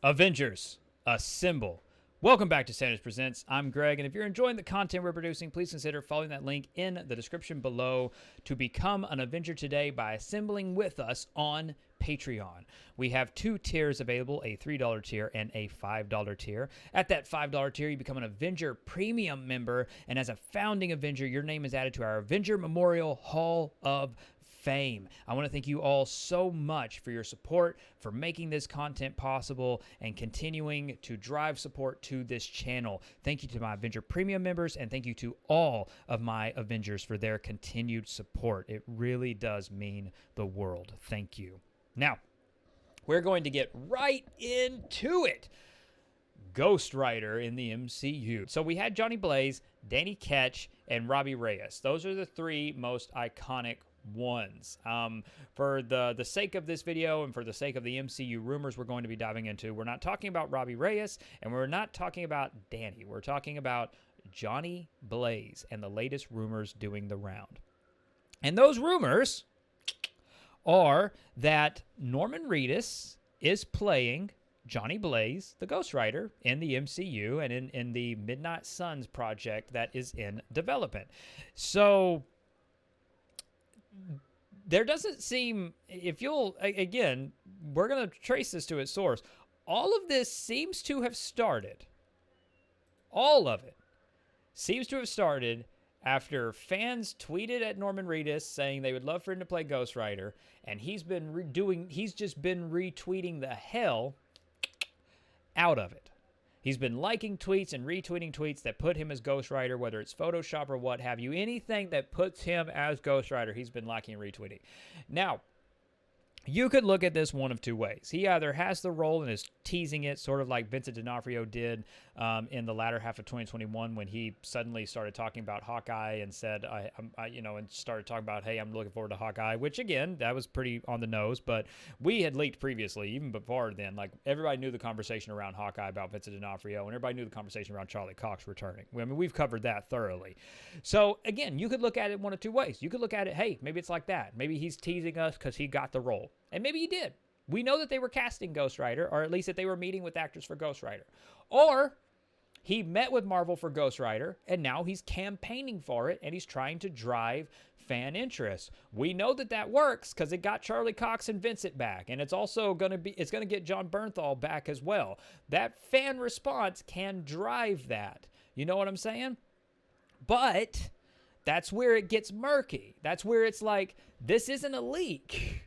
Avengers, assemble. Welcome back to Sanders Presents. I'm Greg, and if you're enjoying the content we're producing, please consider following that link in the description below to become an Avenger today by assembling with us on Patreon. We have two tiers available, a $3 tier and a $5 tier. At that $5 tier, you become an Avenger Premium member, and as a founding Avenger, your name is added to our Avenger Memorial Hall of Fame. I want to thank you all so much for your support, for making this content possible, and continuing to drive support to this channel. Thank you to my Avenger Premium members, and thank you to all of my Avengers for their continued support. It really does mean the world. Thank you. Now, we're going to get right into it. Ghost Rider in the MCU. So we had Johnny Blaze, Danny Ketch, and Robbie Reyes. Those are the three most iconic ones. For the sake of this video and for the sake of the MCU rumors we're going to be diving into, we're not talking about Robbie Reyes and we're not talking about Danny. We're talking about Johnny Blaze and the latest rumors doing the round. And those rumors are that Norman Reedus is playing Johnny Blaze, the Ghost Rider, in the MCU and in the Midnight Suns project that is in development. So there doesn't seem, if you'll, again, we're going to trace this to its source. All of this seems to have started, all of it seems to have started after fans tweeted at Norman Reedus saying they would love for him to play Ghost Rider, and he's just been retweeting the hell out of it. He's been liking tweets and retweeting tweets that put him as Ghost Rider, whether it's Photoshop or what have you. Anything that puts him as Ghost Rider, he's been liking and retweeting. Now, you could look at this one of two ways. He either has the role and is teasing it, sort of like Vincent D'Onofrio did in the latter half of 2021 when he suddenly started talking about Hawkeye and said, and started talking about, hey, I'm looking forward to Hawkeye, which again, that was pretty on the nose, but we had leaked previously, even before then, like everybody knew the conversation around Hawkeye about Vincent D'Onofrio, and everybody knew the conversation around Charlie Cox returning. I mean, we've covered that thoroughly. So again, you could look at it one of two ways. You could look at it, hey, maybe it's like that. Maybe he's teasing us because he got the role. And maybe he did. We know that they were casting Ghost Rider, or at least that they were meeting with actors for Ghost Rider. Or he met with Marvel for Ghost Rider, and now he's campaigning for it, and he's trying to drive fan interest. We know that that works because it got Charlie Cox and Vincent back, and it's also going to get John Bernthal back as well. That fan response can drive that. You know what I'm saying? But that's where it gets murky. That's where it's like, this isn't a leak.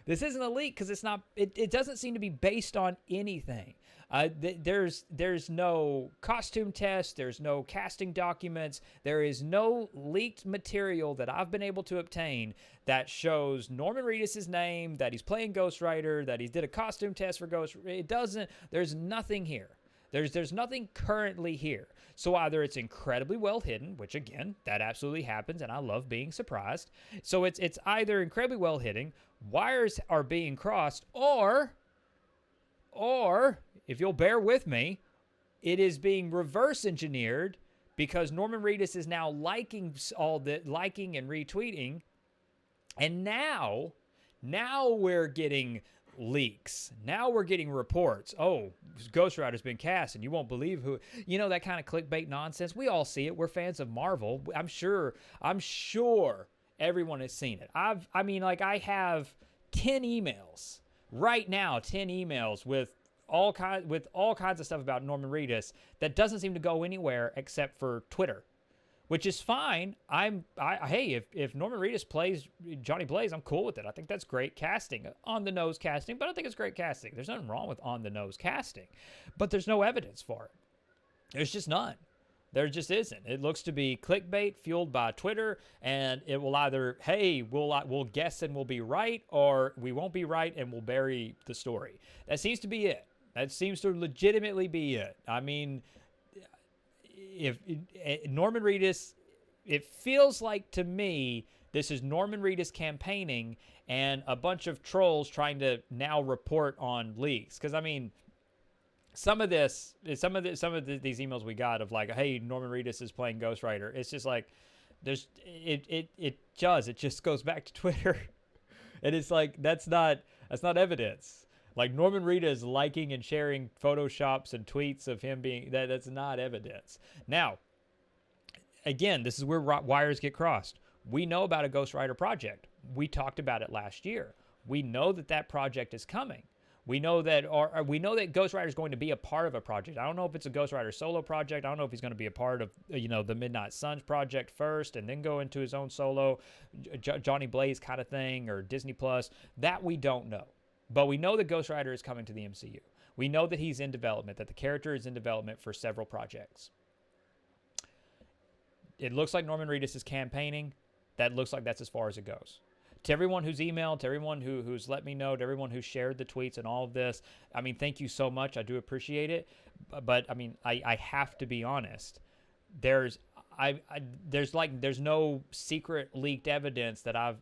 This isn't a leak because it's not. It doesn't seem to be based on anything. There's no costume test. There's no casting documents. There is no leaked material that I've been able to obtain that shows Norman Reedus' name, that he's playing Ghost Rider, that he did a costume test for Ghost. It doesn't. There's nothing here. There's nothing currently here. So either it's incredibly well hidden, which again, that absolutely happens, and I love being surprised. So it's either incredibly well hidden, wires are being crossed, or if you'll bear with me, it is being reverse engineered because Norman Reedus is now liking and retweeting, and now we're getting leaks. Now we're getting reports. Oh, Ghost Rider's been cast and you won't believe who. You know, that kind of clickbait nonsense. We all see it. We're fans of Marvel. I'm sure everyone has seen it. I have 10 emails right now, 10 emails with all kinds of stuff about Norman Reedus that doesn't seem to go anywhere except for Twitter. Which is fine. Hey, if Norman Reedus plays Johnny Blaze, I'm cool with it. I think that's great casting, on the nose casting, but I think it's great casting. There's nothing wrong with on the nose casting, but there's no evidence for it. There's just none. There just isn't. It looks to be clickbait fueled by Twitter, and it will either, hey, we'll guess and we'll be right, or we won't be right and we'll bury the story. That seems to be it. That seems to legitimately be it. I mean, if Norman Reedus, it feels like to me this is Norman Reedus campaigning and a bunch of trolls trying to now report on leaks. Because I mean, some of these emails we got of like, hey, Norman Reedus is playing Ghost Rider. It's just like it just goes back to Twitter, and it's like that's not evidence. Like Norman Reedus liking and sharing photoshops and tweets of him being that's not evidence. Now, again, this is where wires get crossed. We know about a Ghost Rider project. We talked about it last year. We know that project is coming. We know that Ghost Rider is going to be a part of a project. I don't know if it's a Ghost Rider solo project. I don't know if he's going to be a part of the Midnight Suns project first and then go into his own solo Johnny Blaze kind of thing or Disney Plus. That we don't know. But we know that Ghost Rider is coming to the MCU. We know that he's in development, that the character is in development for several projects. It looks like Norman Reedus is campaigning. That looks like that's as far as it goes. To everyone who's emailed, to everyone who's let me know, to everyone who shared the tweets and all of this, I mean, thank you so much. I do appreciate it. But I mean, I have to be honest. There's no secret leaked evidence that I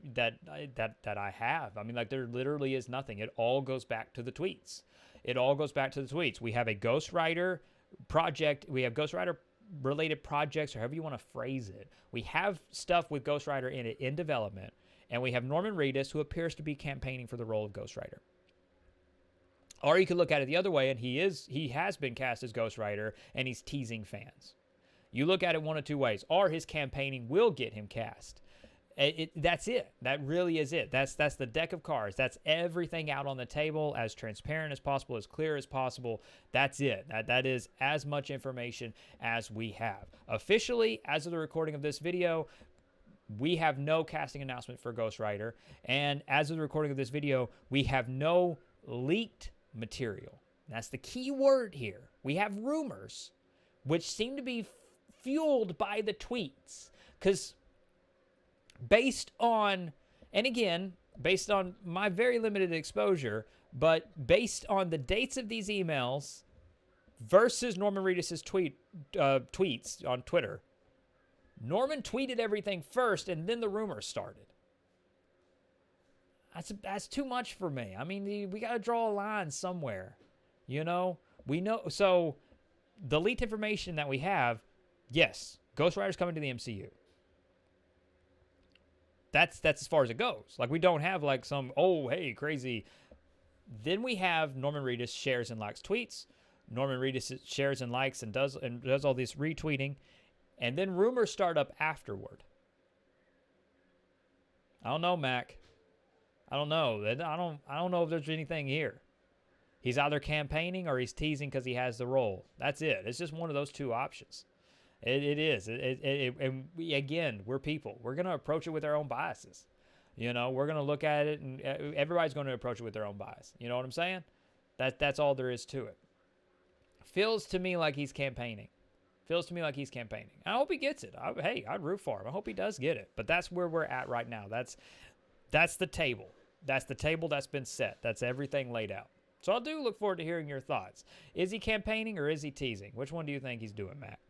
have. I mean, like there literally is nothing. It all goes back to the tweets. It all goes back to the tweets. We have a Ghost Rider project. We have Ghost Rider related projects, or however you want to phrase it. We have stuff with Ghost Rider in it in development, and we have Norman Reedus, who appears to be campaigning for the role of Ghost Rider. Or you could look at it the other way, and he has been cast as Ghost Rider, and he's teasing fans. You look at it one of two ways. Or his campaigning will get him cast. That's it. That really is it. That's the deck of cards. That's everything out on the table, as transparent as possible, as clear as possible. That's it. That is as much information as we have. Officially, as of the recording of this video, we have no casting announcement for Ghost Rider. And as of the recording of this video, we have no leaked material. That's the key word here. We have rumors, which seem to be fueled by the tweets. Because based on my very limited exposure, but based on the dates of these emails versus Norman Reedus' tweets on Twitter, Norman tweeted everything first, and then the rumors started. That's too much for me. I mean, we got to draw a line somewhere. We know. So the leaked information that we have, yes, Ghost Rider's coming to the MCU. That's as far as it goes. Like, we don't have like some, oh, hey, crazy. Then we have Norman Reedus shares and likes tweets. Norman Reedus shares and likes and does all this retweeting. And then rumors start up afterward. I don't know, Mac. I don't know. I don't know if there's anything here. He's either campaigning or he's teasing because he has the role. That's it. It's just one of those two options. It is. And we're people. We're going to approach it with our own biases. We're going to look at it, and everybody's going to approach it with their own bias. You know what I'm saying? That's all there is to it. Feels to me like he's campaigning. I hope he gets it. I'd root for him. I hope he does get it. But that's where we're at right now. That's the table. That's the table that's been set. That's everything laid out. So I do look forward to hearing your thoughts. Is he campaigning or is he teasing? Which one do you think he's doing, Matt?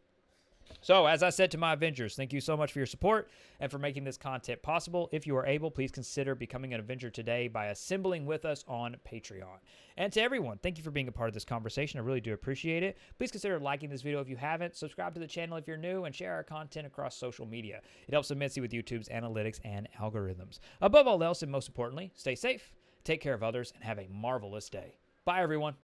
So, as I said to my Avengers, thank you so much for your support and for making this content possible. If you are able, please consider becoming an Avenger today by assembling with us on Patreon. And to everyone, thank you for being a part of this conversation. I really do appreciate it. Please consider liking this video if you haven't, subscribe to the channel if you're new, and share our content across social media. It helps immensely with YouTube's analytics and algorithms. Above all else, and most importantly, stay safe, take care of others, and have a marvelous day. Bye, everyone.